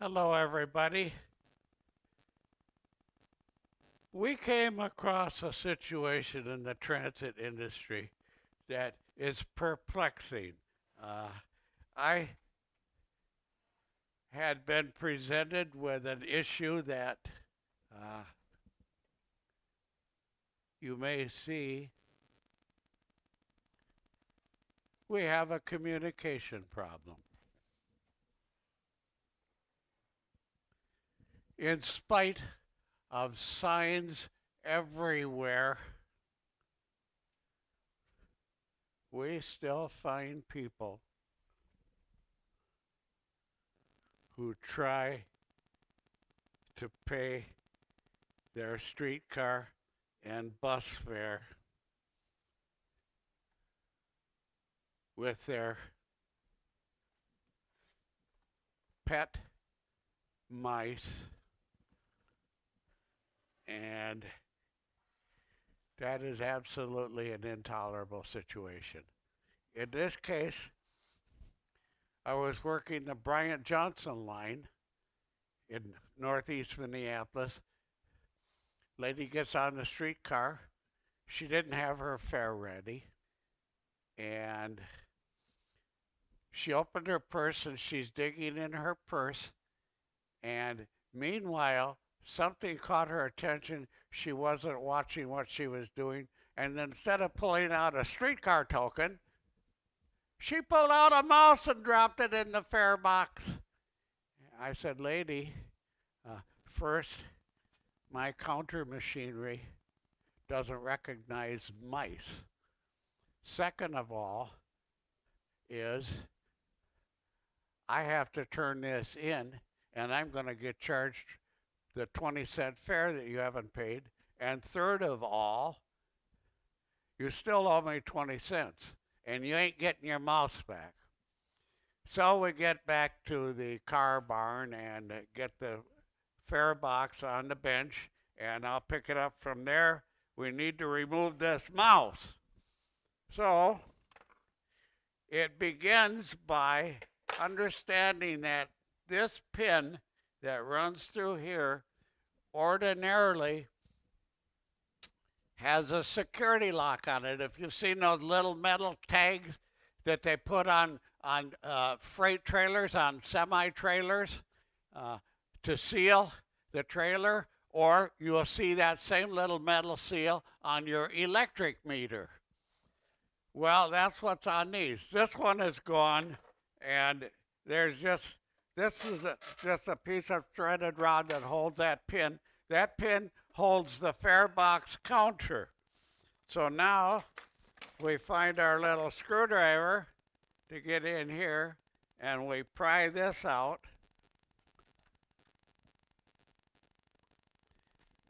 Hello, everybody. We came across a situation in the transit industry that is perplexing. Uh, I had been presented with an issue that uh, you may see we have a communication problem. In spite of signs everywhere, we still find people who try to pay their streetcar and bus fare with their pet mice, and that is absolutely an intolerable situation. In this case, I was working the Bryant Johnson line in northeast Minneapolis. Lady gets on the streetcar. She didn't have her fare ready, and she opened her purse and she's digging in her purse. And meanwhile, something caught her attention. She wasn't watching what she was doing. And instead of pulling out a streetcar token, she pulled out a mouse and dropped it in the fare box. I said, lady, first, my counter machinery doesn't recognize mice. Second of all, is I have to turn this in and I'm going to get charged the 20-cent fare that you haven't paid. And third of all, you still owe me 20 cents and you ain't getting your mouse back. So we get back to the car barn and get the fare box on the bench, and I'll pick it up from there. We need to remove this mouse. So it begins by understanding that this pin that runs through here ordinarily has a security lock on it. If you've seen those little metal tags that they put on freight trailers, on semi trailers, to seal the trailer, or you'll see that same little metal seal on your electric meter. Well, that's what's on these. This one is gone, and there's just just a piece of threaded rod that holds that pin. That pin holds the fare box counter. So now we find our little screwdriver to get in here, and we pry this out.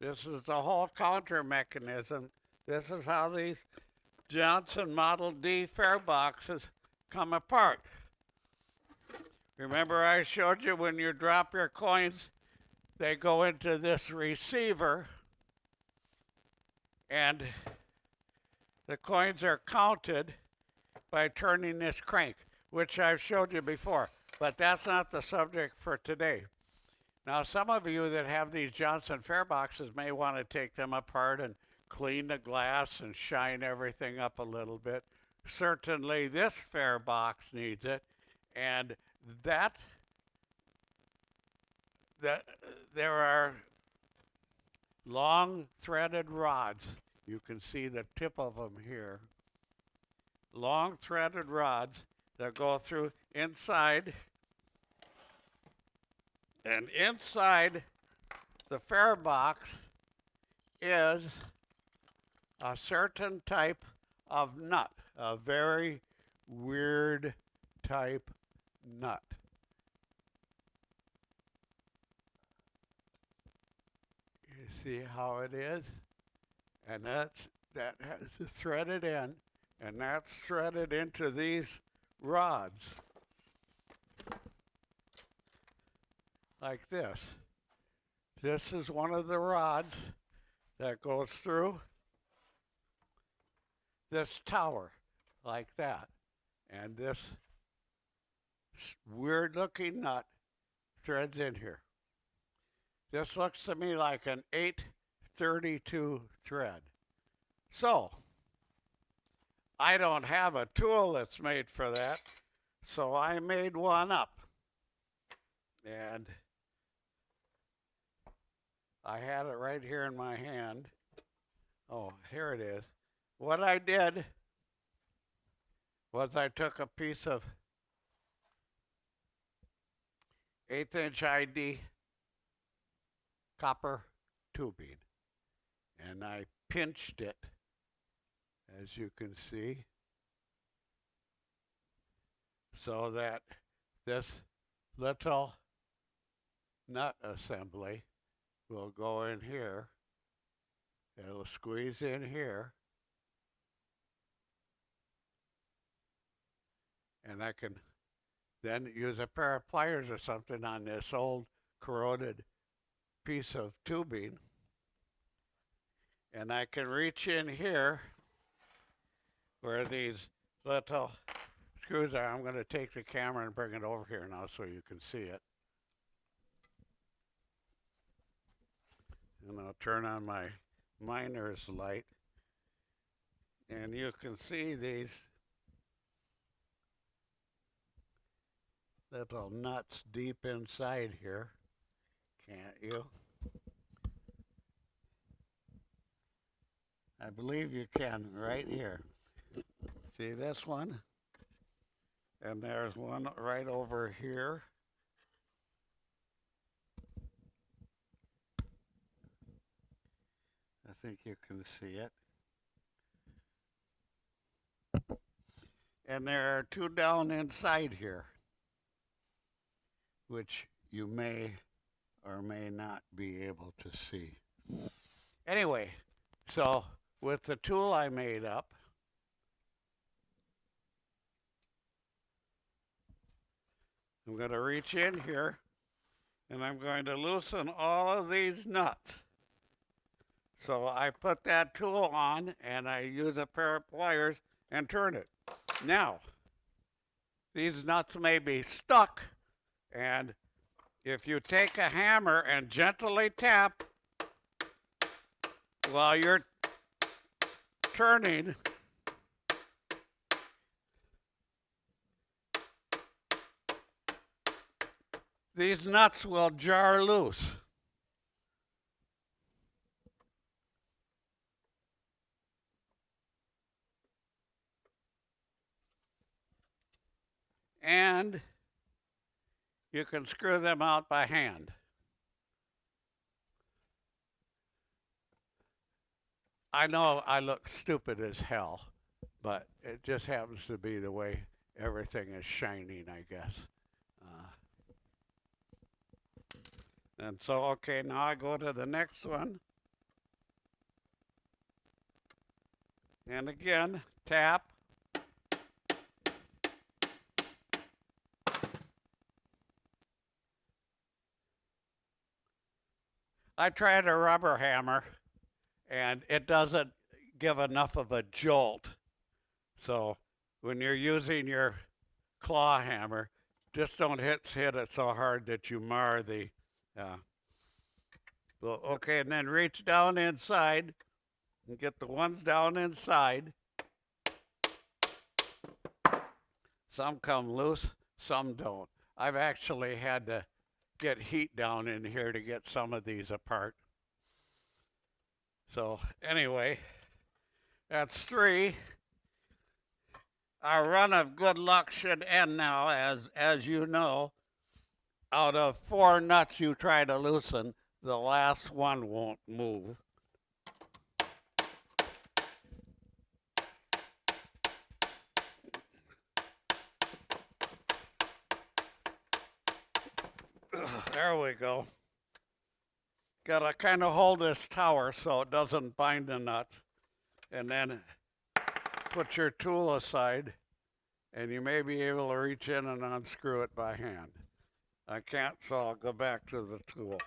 This is the whole counter mechanism. This is how these Johnson Model D fare boxes come apart. Remember I showed you when you drop your coins, they go into this receiver, and the coins are counted by turning this crank, which I've showed you before, but that's not the subject for today. Now, some of you that have these Johnson fare boxes may want to take them apart and clean the glass and shine everything up a little bit. Certainly this fare box needs it, and there are long threaded rods. You can see the tip of them here. Long threaded rods that go through inside, and inside the fare box is a certain type of nut, a very weird type nut. You see how it is? And that has the threaded end, and that's threaded into these rods like this. This is one of the rods that goes through this tower like that. And this weird looking nut threads in here. This looks to me like an 832 thread. So, I don't have a tool that's made for that, so I made one up. And I had it right here in my hand. Oh, here it is. What I did was I took a piece of 1/8 inch ID copper tubing and I pinched it, as you can see, so that this little nut assembly will go in here. It'll squeeze in here, and I can then use a pair of pliers or something on this old corroded piece of tubing, and I can reach in here where these little screws are. I'm going to take the camera and bring it over here now so you can see it. And I'll turn on my miner's light, and you can see these little nuts deep inside here, can't you? I believe you can right here. See this one? And there's one right over here. I think you can see it. And there are two down inside here, which you may or may not be able to see. Anyway, so with the tool I made up, I'm going to reach in here and I'm going to loosen all of these nuts. So I put that tool on and I use a pair of pliers and turn it. Now, these nuts may be stuck, and if you take a hammer and gently tap while you're turning, these nuts will jar loose. And you can screw them out by hand. I know I look stupid as hell, but it just happens to be the way everything is shining, I guess. And so, okay, now I go to the next one. And again, tap. I tried a rubber hammer, and it doesn't give enough of a jolt. So when you're using your claw hammer, just don't hit it so hard that you mar the, well, okay, and then reach down inside and get the ones down inside. Some come loose, some don't. I've actually had to get heat down in here to get some of these apart. So anyway, that's 3. Our run of good luck should end now. As you know, out of 4 nuts you try to loosen, the last one won't move. There we go. Gotta kind of hold this tower so it doesn't bind the nuts, and then put your tool aside, and you may be able to reach in and unscrew it by hand. I can't, so I'll go back to the tool.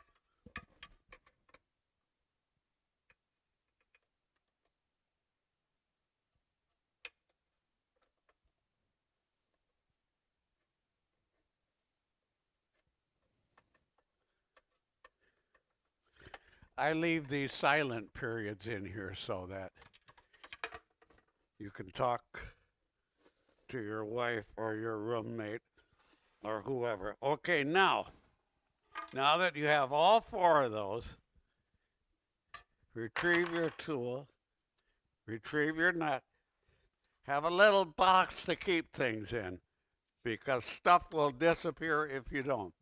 I leave these silent periods in here so that you can talk to your wife or your roommate or whoever. Okay, now that you have all four of those, retrieve your tool, retrieve your nut, have a little box to keep things in because stuff will disappear if you don't.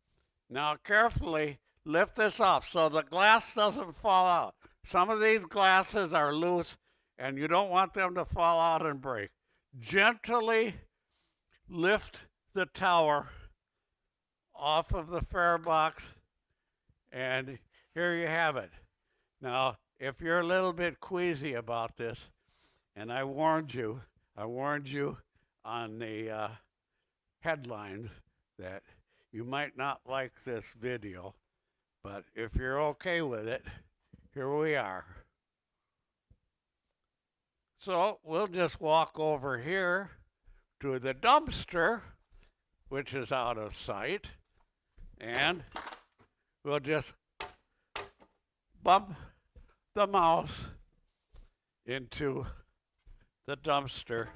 Now carefully lift this off so the glass doesn't fall out. Some of these glasses are loose and you don't want them to fall out and break. Gently lift the tower off of the fare box, and here you have it. Now, if you're a little bit queasy about this, and I warned you on the headlines that you might not like this video, but if you're okay with it, here we are. So we'll just walk over here to the dumpster, which is out of sight, and we'll just bump the mouse into the dumpster.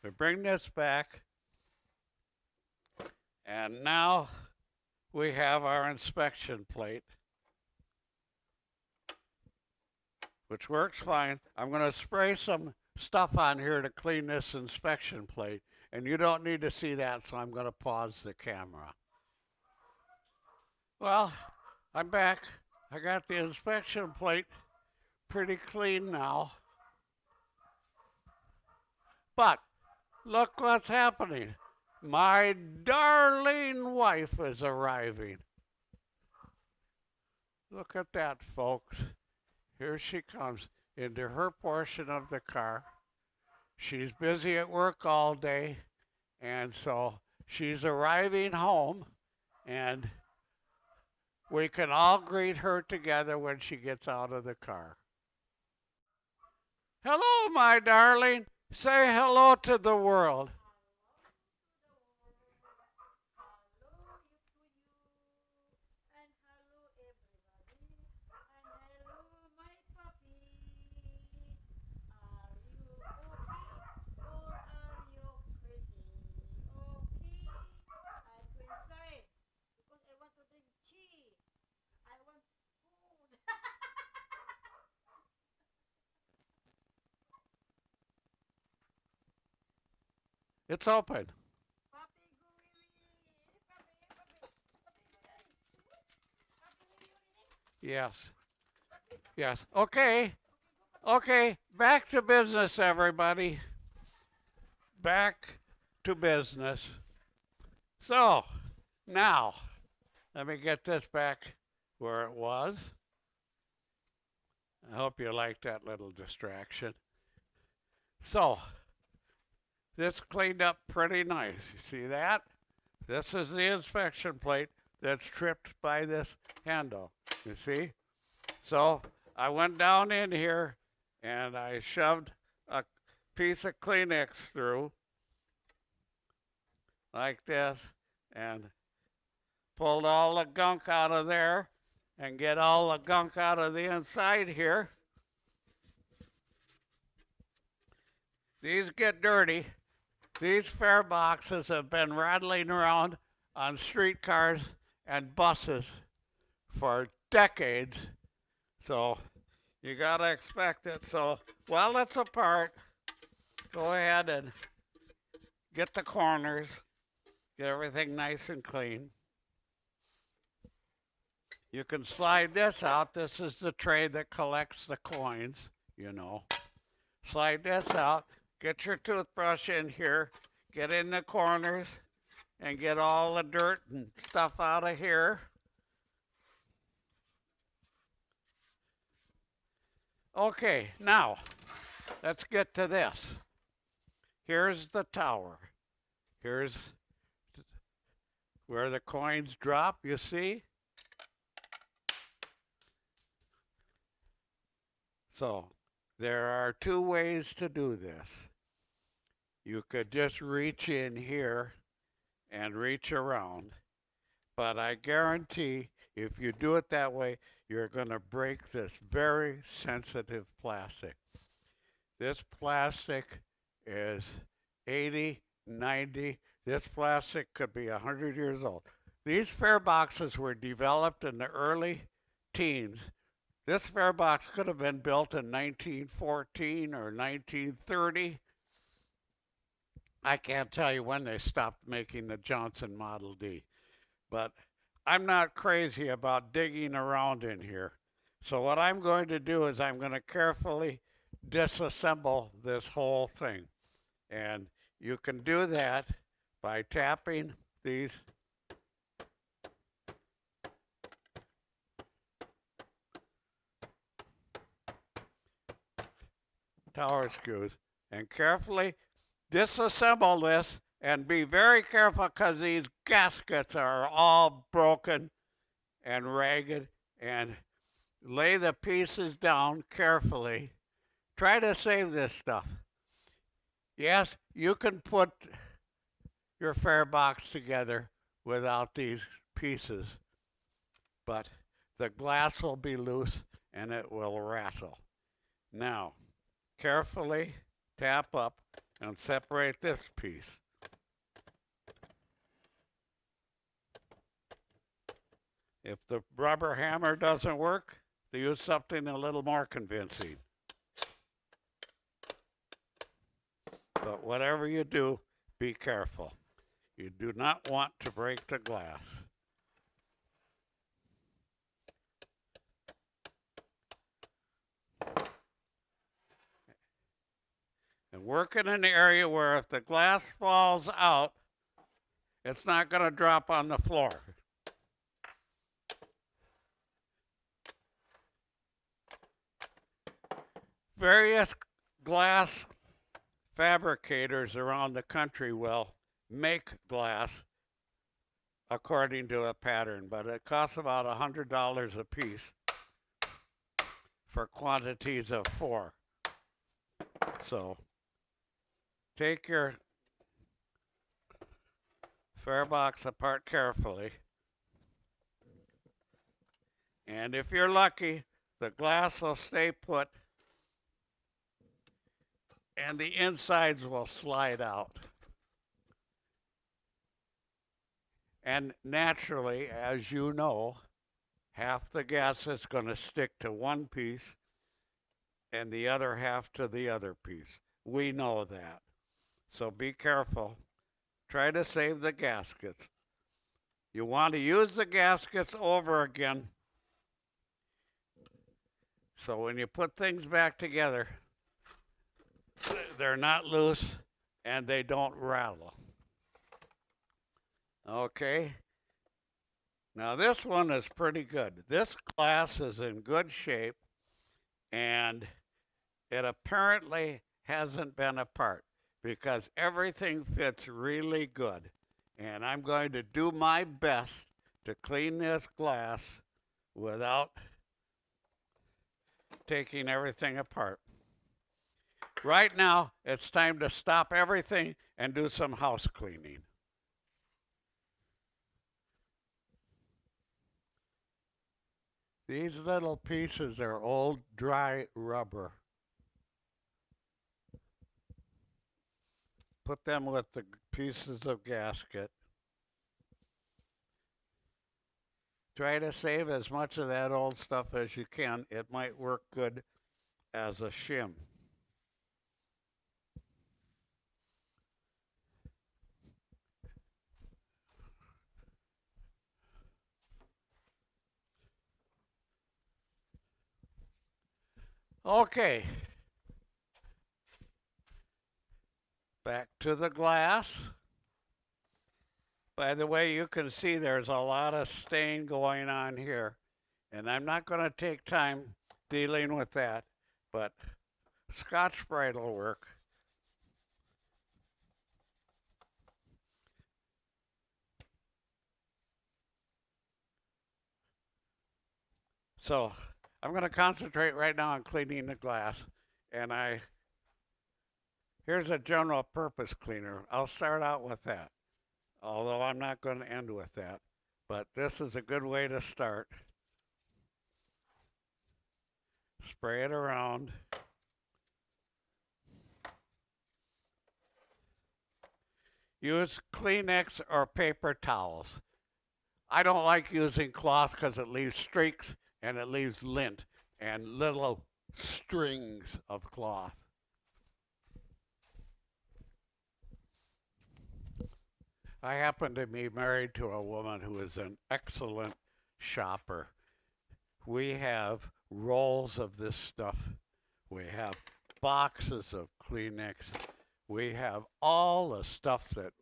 We bring this back, and now we have our inspection plate, which works fine. I'm going to spray some stuff on here to clean this inspection plate, and you don't need to see that, so I'm going to pause the camera. Well, I'm back. I got the inspection plate pretty clean now. But look what's happening. My darling wife is arriving. Look at that, folks. Here she comes into her portion of the car. She's busy at work all day, and so she's arriving home, and we can all greet her together when she gets out of the car. Hello, my darling. Say hello to the world. It's open. Yes. Yes. Okay. Okay. Back to business, everybody. Back to business. So, now, let me get this back where it was. I hope you liked that little distraction. So, this cleaned up pretty nice. You see that? This is the inspection plate that's tripped by this handle. You see? So I went down in here and I shoved a piece of Kleenex through like this and pulled all the gunk out of there and get all the gunk out of the inside here. These get dirty. These fare boxes have been rattling around on streetcars and buses for decades, so you gotta expect it. So while it's apart, go ahead and get the corners, get everything nice and clean. You can slide this out. This is the tray that collects the coins, you know. Slide this out. Get your toothbrush in here, get in the corners, and get all the dirt and stuff out of here. Okay, now, let's get to this. Here's the tower. Here's where the coins drop, you see? So, there are two ways to do this. You could just reach in here and reach around, but I guarantee If you do it that way, you're going to break this very sensitive plastic. This plastic is 80, 90. This plastic could be 100 years old. These fare boxes were developed in the early teens. This fare box could have been built in 1914 or 1930. I can't tell you when they stopped making the Johnson Model D, but I'm not crazy about digging around in here. So what I'm going to do is I'm going to carefully disassemble this whole thing. And you can do that by tapping these tower screws and carefully disassemble this and be very careful because these gaskets are all broken and ragged, and lay the pieces down carefully. Try to save this stuff. Yes, you can put your fare box together without these pieces, but the glass will be loose and it will rattle. Now, carefully tap up and separate this piece. If the rubber hammer doesn't work, use something a little more convincing. But whatever you do, be careful. You do not want to break the glass. And work in an area where if the glass falls out, it's not going to drop on the floor. Various glass fabricators around the country will make glass according to a pattern, but it costs about $100 a piece for quantities of 4. So take your fare box apart carefully, and if you're lucky, the glass will stay put and the insides will slide out. And naturally, as you know, half the gas is going to stick to one piece and the other half to the other piece. We know that. So be careful. Try to save the gaskets. You want to use the gaskets over again. So when you put things back together, they're not loose and they don't rattle. Okay. Now this one is pretty good. This glass is in good shape and it apparently hasn't been apart because everything fits really good. And I'm going to do my best to clean this glass without taking everything apart. Right now, it's time to stop everything and do some house cleaning. These little pieces are old dry rubber. Put them with the pieces of gasket. Try to save as much of that old stuff as you can. It might work good as a shim. Okay. Back to the glass. By the way, you can see there's a lot of stain going on here. And I'm not going to take time dealing with that, but Scotch-Brite will work. So I'm going to concentrate right now on cleaning the glass. And here's a general purpose cleaner. I'll start out with that, although I'm not going to end with that. but this is a good way to start. Spray it around. Use Kleenex or paper towels. I don't like using cloth because it leaves streaks and it leaves lint and little strings of cloth. I happen to be married to a woman who is an excellent shopper. We have rolls of this stuff. We have boxes of Kleenex. We have all the stuff that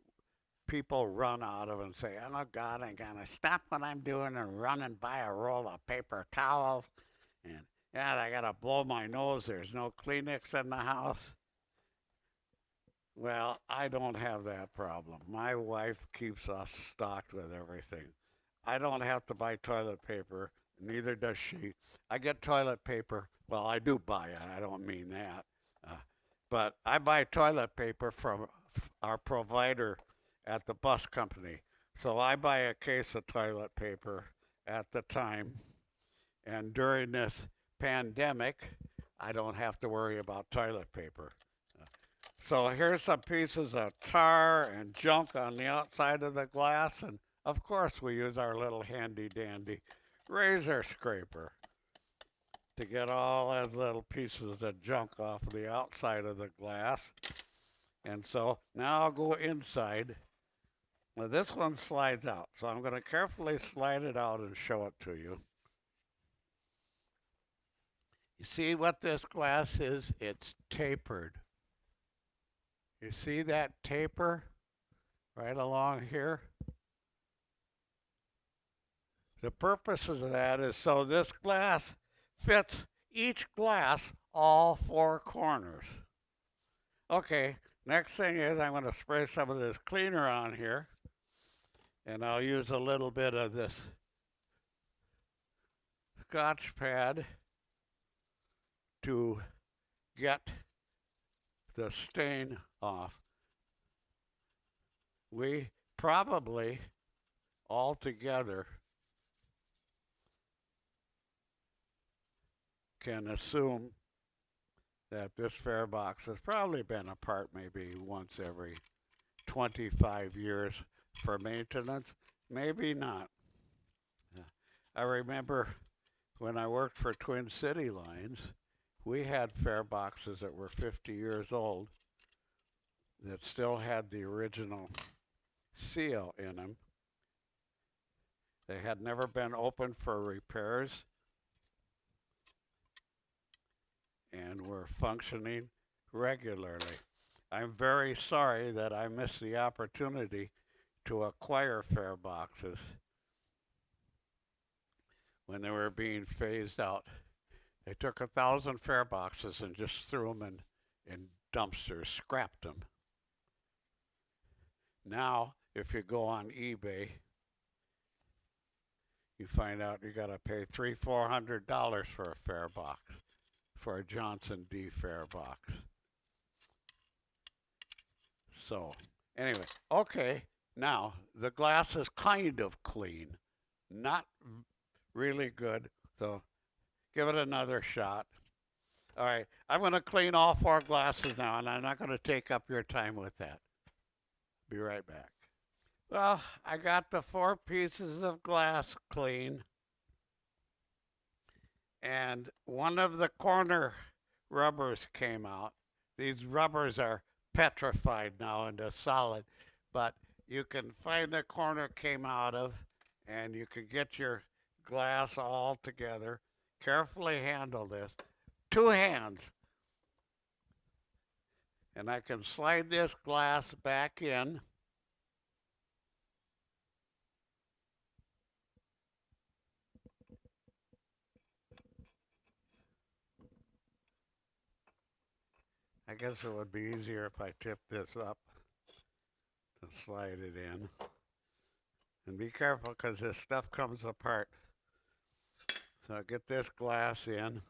people run out of and say, oh God, I'm going to stop what I'm doing and run and buy a roll of paper towels. And yeah, I got to blow my nose. There's no Kleenex in the house. Well, I don't have that problem. My wife keeps us stocked with everything. I don't have to buy toilet paper, neither does she. I get toilet paper. Well, I do buy it. I don't mean that. Uh, but I buy toilet paper from our provider at the bus company. So I buy a case of toilet paper at the time. And during this pandemic, I don't have to worry about toilet paper. So here's some pieces of tar and junk on the outside of the glass, and of course we use our little handy dandy razor scraper to get all those little pieces of junk off of the outside of the glass. And so now I'll go inside. Now this one slides out, so I'm going to carefully slide it out and show it to you. You see what this glass is? It's tapered. You see that taper right along here? The purpose of that is so this glass fits each glass all four corners. Okay, next thing is I'm going to spray some of this cleaner on here, and I'll use a little bit of this Scotch pad to get the stain off. We probably all together can assume that this fare box has probably been apart maybe once every 25 years for maintenance. Maybe not. I remember when I worked for Twin City Lines, we had fare boxes that were 50 years old that still had the original seal in them. They had never been opened for repairs and were functioning regularly. I'm very sorry that I missed the opportunity to acquire fare boxes when they were being phased out. They took 1,000 fare boxes and just threw them in dumpsters, scrapped them. Now, if you go on eBay, you find out you got to pay $300-400 for a fare box, for a Johnson D fare box. So, anyway, okay, now the glass is kind of clean, not really good, so give it another shot. All right, I'm going to clean all four glasses now, and I'm not going to take up your time with that. Be right back. Well, I got the four pieces of glass clean, and one of the corner rubbers came out. These rubbers are petrified now into solid, but you can find the corner came out of, and you can get your glass all together. Carefully handle this. 2 hands. And I can slide this glass back in. I guess it would be easier if I tip this up to slide it in. And be careful because this stuff comes apart. So I get this glass in.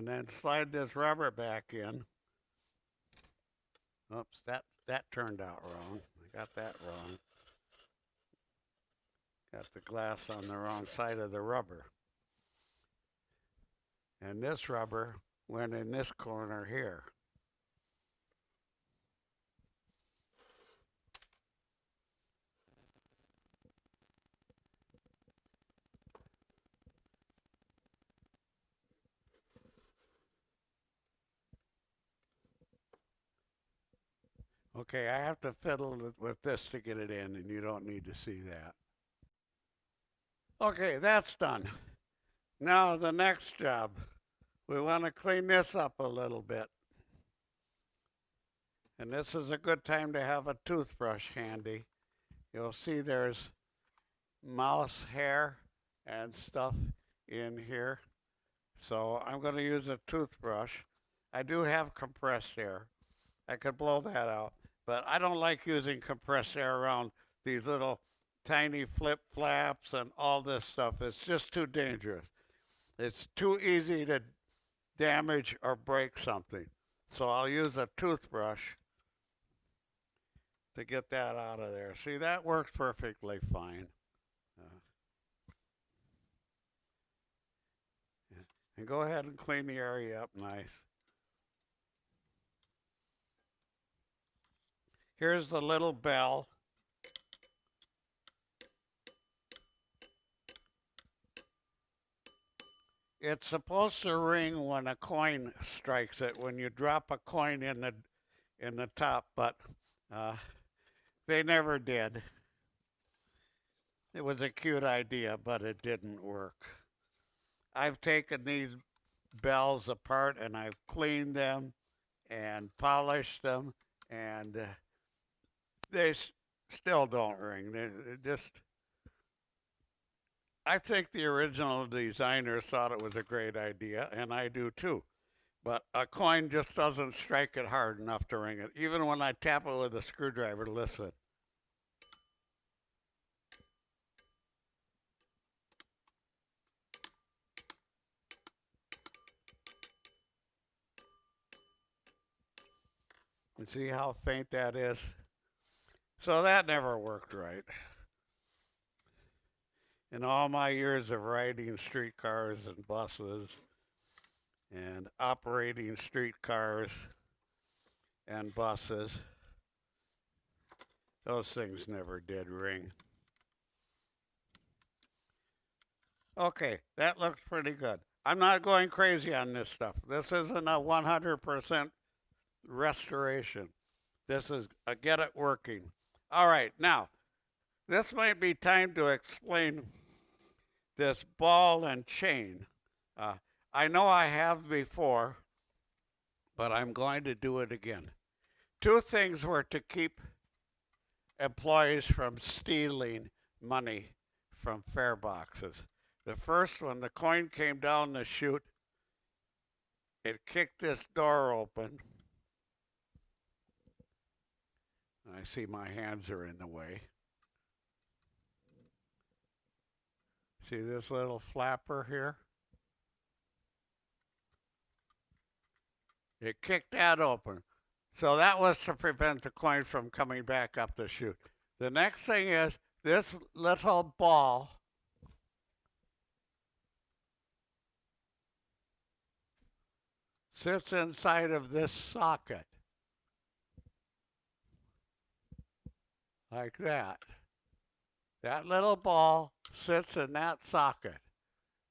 and then slide this rubber back in. Oops, that turned out wrong. I got that wrong. Got the glass on the wrong side of the rubber. And this rubber went in this corner here. Okay, I have to fiddle with this to get it in, and you don't need to see that. Okay, that's done. Now the next job. We want to clean this up a little bit. And this is a good time to have a toothbrush handy. You'll see there's mouse hair and stuff in here. So I'm going to use a toothbrush. I do have compressed air. I could blow that out. But I don't like using compressed air around these little tiny flip flaps and all this stuff. It's just too dangerous. It's too easy to damage or break something. So I'll use a toothbrush to get that out of there. See, that works perfectly fine. And go ahead and clean the area up nice. Here's the little bell. It's supposed to ring when a coin strikes it, when you drop a coin in the top, but they never did. It was a cute idea, but it didn't work. I've taken these bells apart and I've cleaned them and polished them, and they still don't ring. They just, I think the original designers thought it was a great idea, and I do too. But a coin just doesn't strike it hard enough to ring it. Even when I tap it with a screwdriver, listen. And see how faint that is? So that never worked right. In all my years of riding streetcars and buses and operating streetcars and buses, those things never did ring. Okay, that looks pretty good. I'm not going crazy on this stuff. This isn't a 100% restoration. This is a get it working. All right, now, this might be time to explain this ball and chain. I know I have before, but I'm going to do it again. Two things were to keep employees from stealing money from fare boxes. The first one, the coin came down the chute. It kicked this door open. I see my hands are in the way. See this little flapper here? It kicked that open. So that was to prevent the coin from coming back up the chute. The next thing is this little ball sits inside of this socket. Like that. That little ball sits in that socket.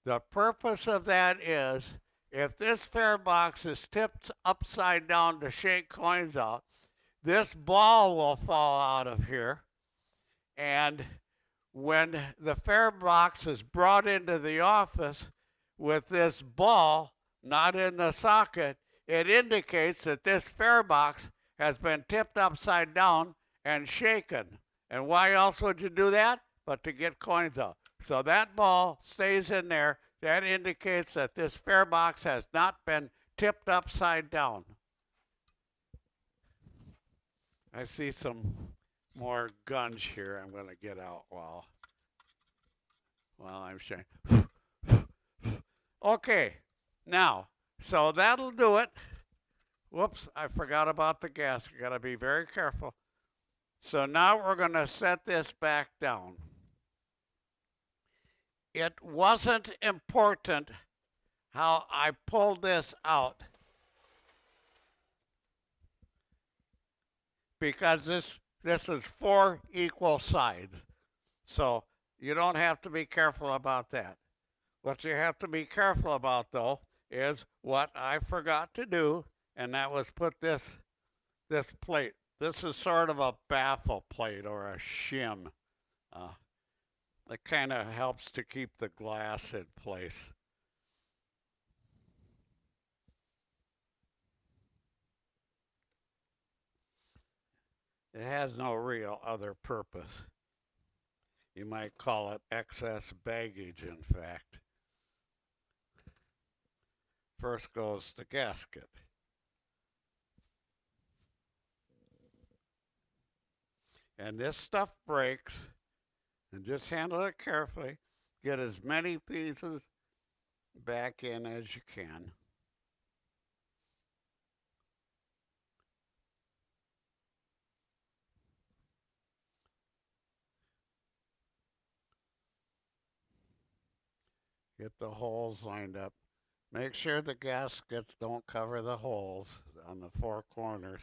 The purpose of that is if this fare box is tipped upside down to shake coins out, this ball will fall out of here. And when the fare box is brought into the office with this ball not in the socket, it indicates that this fare box has been tipped upside down and shaken. And why else would you do that? But to get coins out. So that ball stays in there. That indicates that this fare box has not been tipped upside down. I see some more guns here I'm going to get out while I'm shaking. Okay, now, So that'll do it. Whoops, I forgot about the gasket. Got to be very careful. So now we're going to set this back down. It wasn't important how I pulled this out because this is 4 equal sides. So you don't have to be careful about that. What you have to be careful about though is what I forgot to do, and that was put this plate. This is sort of a baffle plate or a shim. Uh, it kind of helps to keep the glass in place. It has no real other purpose. You might call it excess baggage, in fact. First goes the gasket. And this stuff breaks, and just handle it carefully. Get as many pieces back in as you can. Get the holes lined up. Make sure the gaskets don't cover the holes on the 4 corners.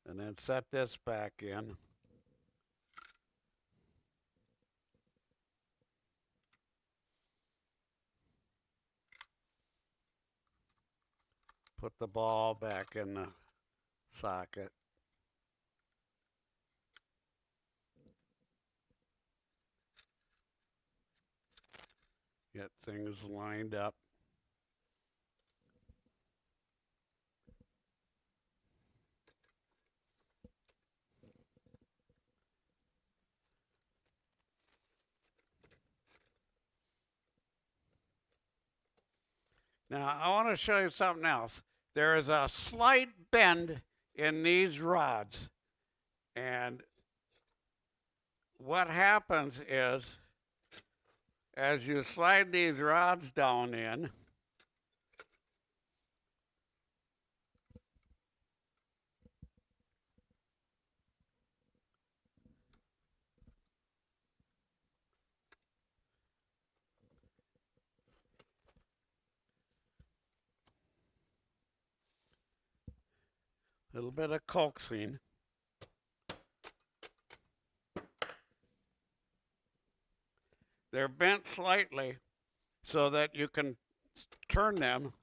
And then set this back in. Put the ball back in the socket. Get things lined up. Now, I want to show you something else. There is a slight bend in these rods. And what happens is, as you slide these rods down in, a little bit of coaxing, they're bent slightly so that you can turn them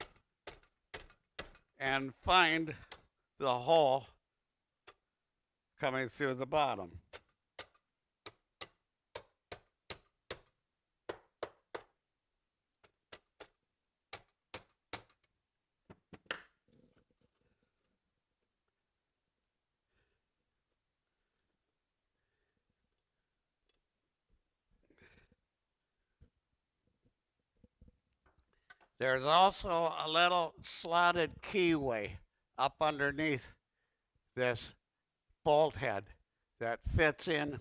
and find the hole coming through the bottom. There's also a little slotted keyway up underneath this bolt head that fits in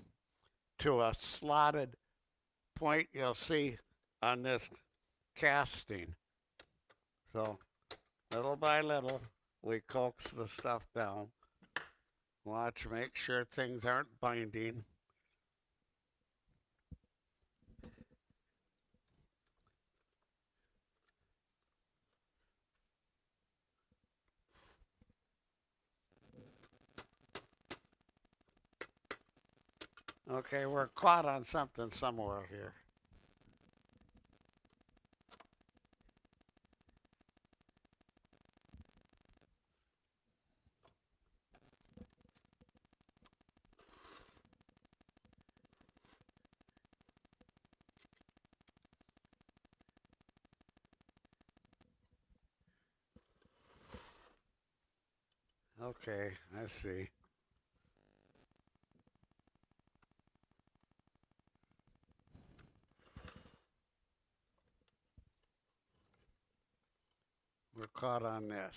to a slotted point you'll see on this casting. So little by little, we coax the stuff down. Watch, make sure things aren't binding. Okay, we're caught on something somewhere here. Okay, I see. We're caught on this.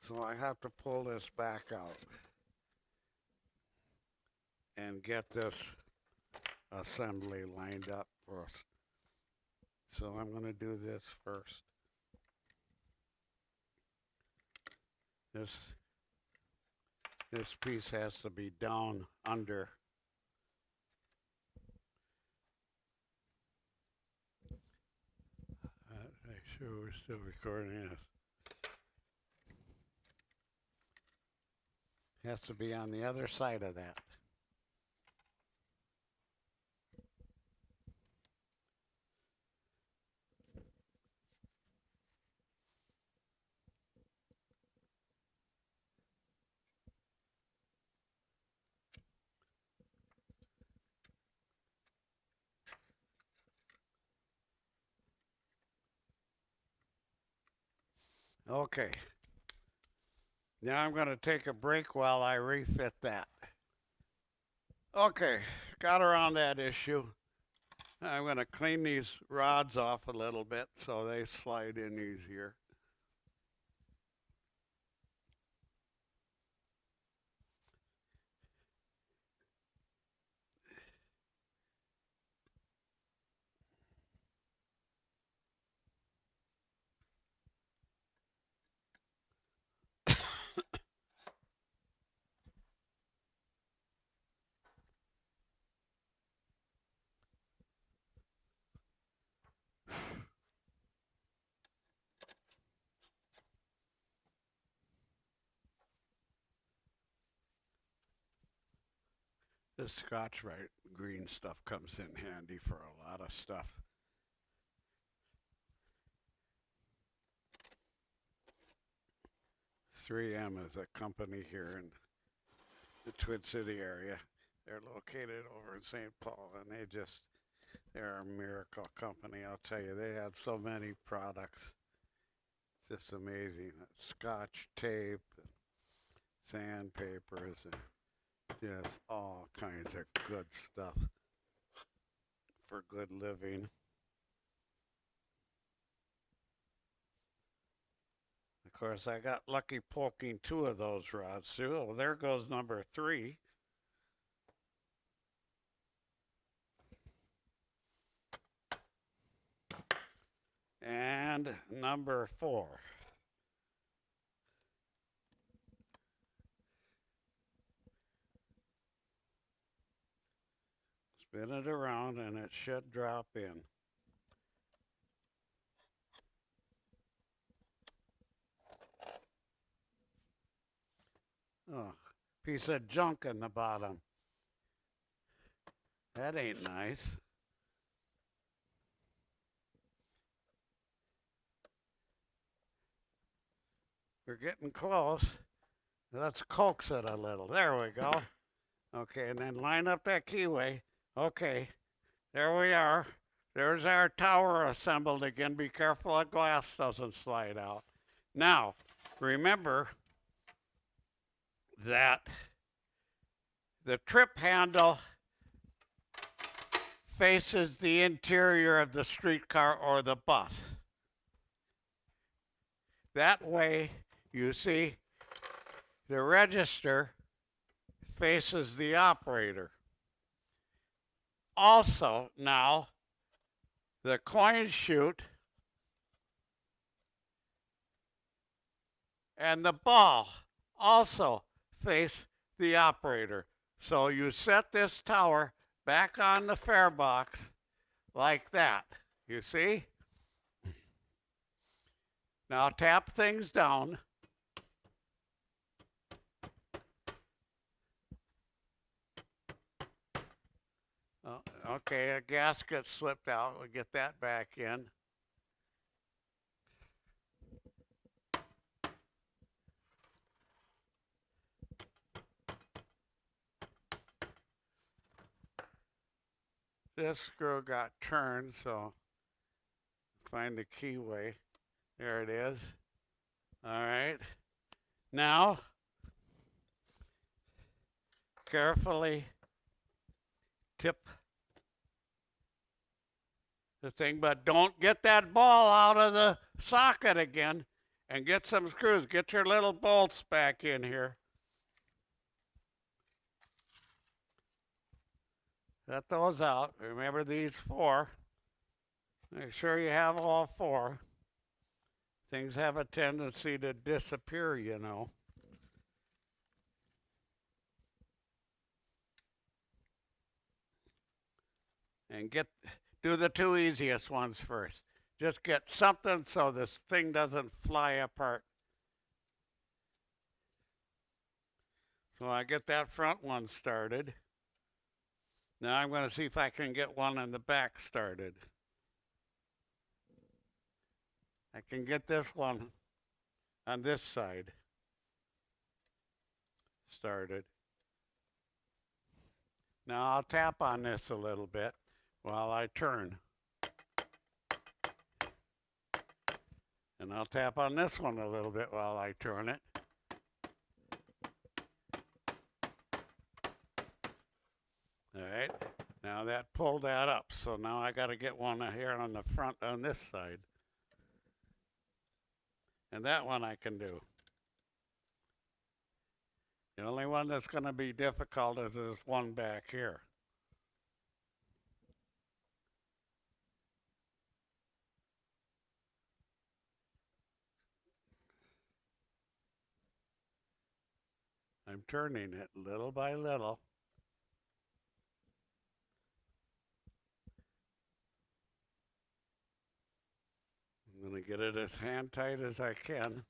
So I have to pull this back out and get this assembly lined up first. So I'm going to do this first. This this piece has to be down under. Make sure we're still recording this. Has to be on the other side of that. Okay. Now I'm going to take a break while I refit that. Okay, got around that issue. I'm going to clean these rods off a little bit so they slide in easier. This Scotch-Brite green stuff comes in handy for a lot of stuff. .3M is a company here in the Twin City area. They're located over in St. Paul, and they're a miracle company. I'll tell you, they have so many products. It's just amazing. Scotch tape, sandpapers, and just all kinds of good stuff for good living. Of course, I got lucky poking 2 of those rods too. Oh, there goes number 3. And number 4. Spin it around and it should drop in. Oh, piece of junk in the bottom. That ain't nice. We're getting close. Let's coax it a little. There we go. Okay, and then line up that keyway. Okay, there we are. There's our tower assembled again. Be careful that glass doesn't slide out. Now, remember that the trip handle faces the interior of the streetcar or the bus. That way, you see, the register faces the operator. Also, now, the coin chute and the ball also face the operator. So you set this tower back on the fare box like that. You see? Now tap things down. Oh, okay, a gasket slipped out. We'll get that back in. This screw got turned, so find the keyway. There it is. All right. Now, carefully tip the thing, but don't get that ball out of the socket again, and get some screws. Get your little bolts back in here. Let those out. Remember these 4. Make sure you have all 4. Things have a tendency to disappear, you know. and do the two easiest ones first. Just get something so this thing doesn't fly apart. So I get that front one started. Now I'm going to see if I can get one in the back started. I can get this one on this side started. Now I'll tap on this a little bit while I turn. And I'll tap on this one a little bit while I turn it. All right, now that pulled that up. So now I got to get one here on the front on this side. And that one I can do. The only one that's going to be difficult is this one back here. I'm turning it little by little. I'm going to get it as hand tight as I can.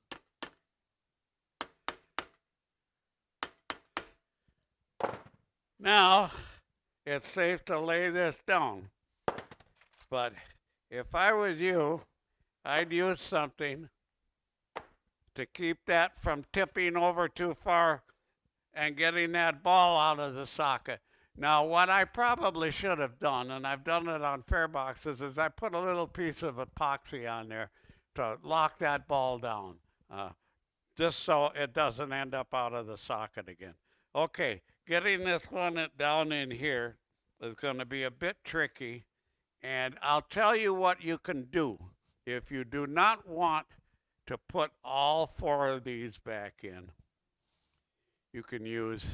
Now, it's safe to lay this down. But if I was you, I'd use something to keep that from tipping over too far and getting that ball out of the socket. Now, what I probably should have done, and I've done it on fareboxes, is I put a little piece of epoxy on there to lock that ball down, just so it doesn't end up out of the socket again. Okay, getting this one down in here is going to be a bit tricky, and I'll tell you what you can do. If you do not want to put all four of these back in, you can use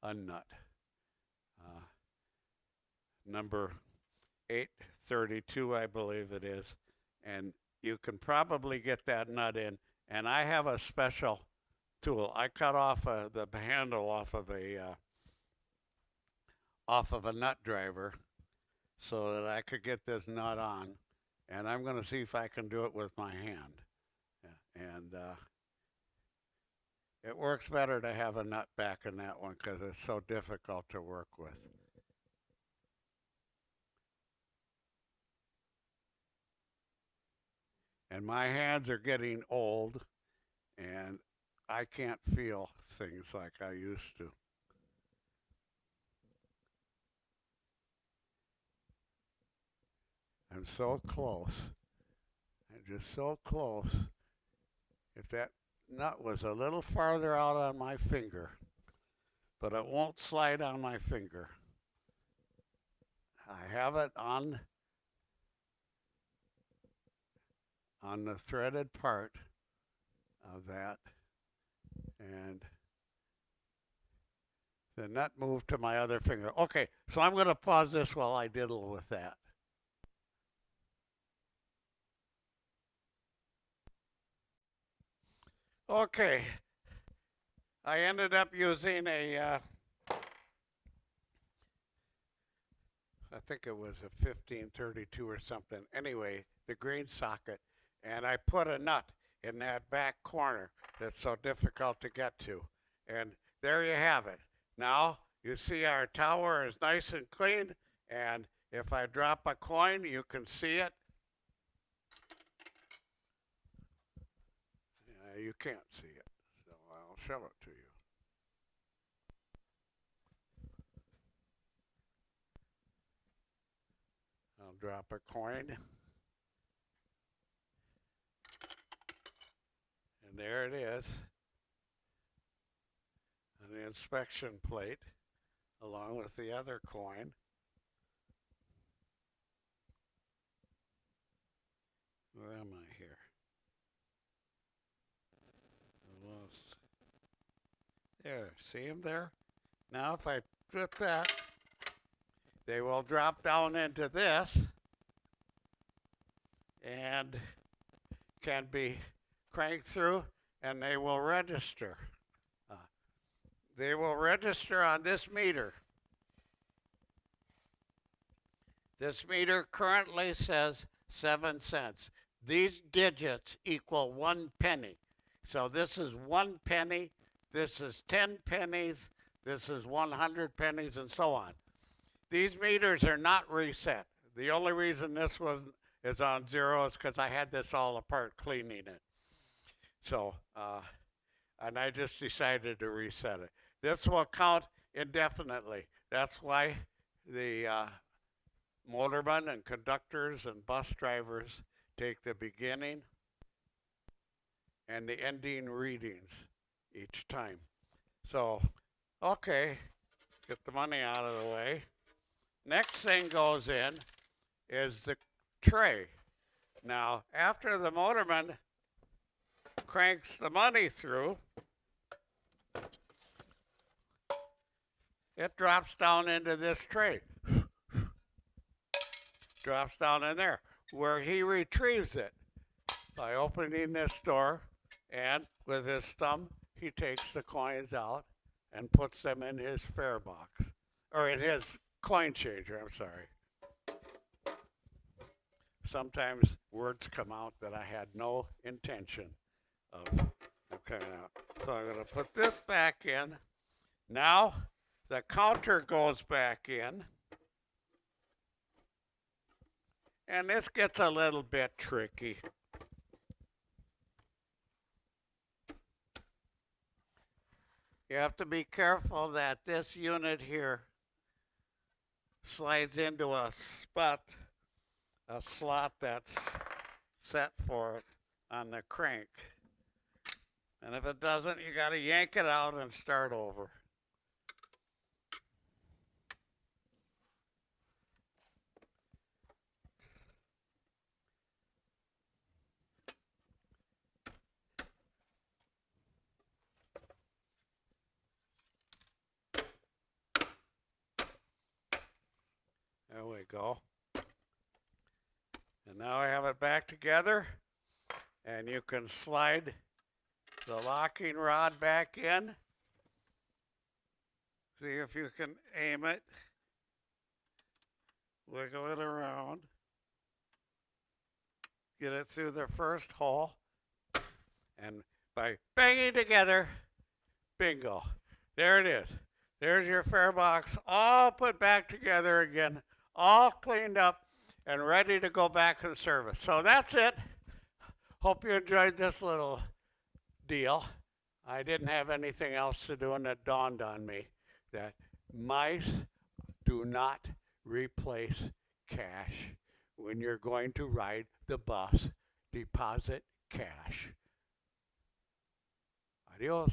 a nut. Number 832, I believe it is, and you can probably get that nut in. And I have a special tool. I cut off the handle off of a nut driver so that I could get this nut on. And I'm going to see if I can do it with my hand. And it works better to have a nut back in that one because it's so difficult to work with. And my hands are getting old, and I can't feel things like I used to. I'm so close. I'm just so close. If that nut was a little farther out on my finger, but it won't slide on my finger. I have it on the threaded part of that, and the nut moved to my other finger. Okay, so I'm going to pause this while I diddle with that. Okay, I ended up using I think it was a 1532 or something. Anyway, the green socket, and I put a nut in that back corner that's so difficult to get to. And there you have it. Now, you see our tower is nice and clean, and if I drop a coin, you can see it. You can't see it, so I'll show it to you. I'll drop a coin. And there it is, on the inspection plate, along with the other coin. Where am I here? Almost. There, see them there? Now if I put that, they will drop down into this and can be cranked through, and they will register. They will register on this meter. This meter currently says 7 cents. These digits equal 1 penny. So this is 1 penny, this is 10 pennies, this is 100 pennies, and so on. These meters are not reset. The only reason this one is on 0 is because I had this all apart cleaning it. So, and I just decided to reset it. This will count indefinitely. That's why the motormen and conductors and bus drivers take the beginning and the ending readings each time. So, okay, get the money out of the way. Next thing goes in is the tray. Now, after the motorman cranks the money through, it drops down into this tray. Drops down in there, where he retrieves it by opening this door, and with his thumb, he takes the coins out and puts them in his fare box, or in his coin changer, I'm sorry. Sometimes words come out that I had no intention of coming out. So I'm going to put this back in. Now the counter goes back in. And this gets a little bit tricky. You have to be careful that this unit here slides into a slot that's set for it on the crank. And if it doesn't, you got to yank it out and start over. There we go. And now I have it back together, and you can slide the locking rod back in. See if you can aim it. Wiggle it around. Get it through the first hole. And by banging together, bingo. There it is. There's your fare box, all put back together again, all cleaned up and ready to go back in service. So that's it. Hope you enjoyed this little deal. I didn't have anything else to do, and it dawned on me that mice do not replace cash. When you're going to ride the bus, deposit cash. Adios.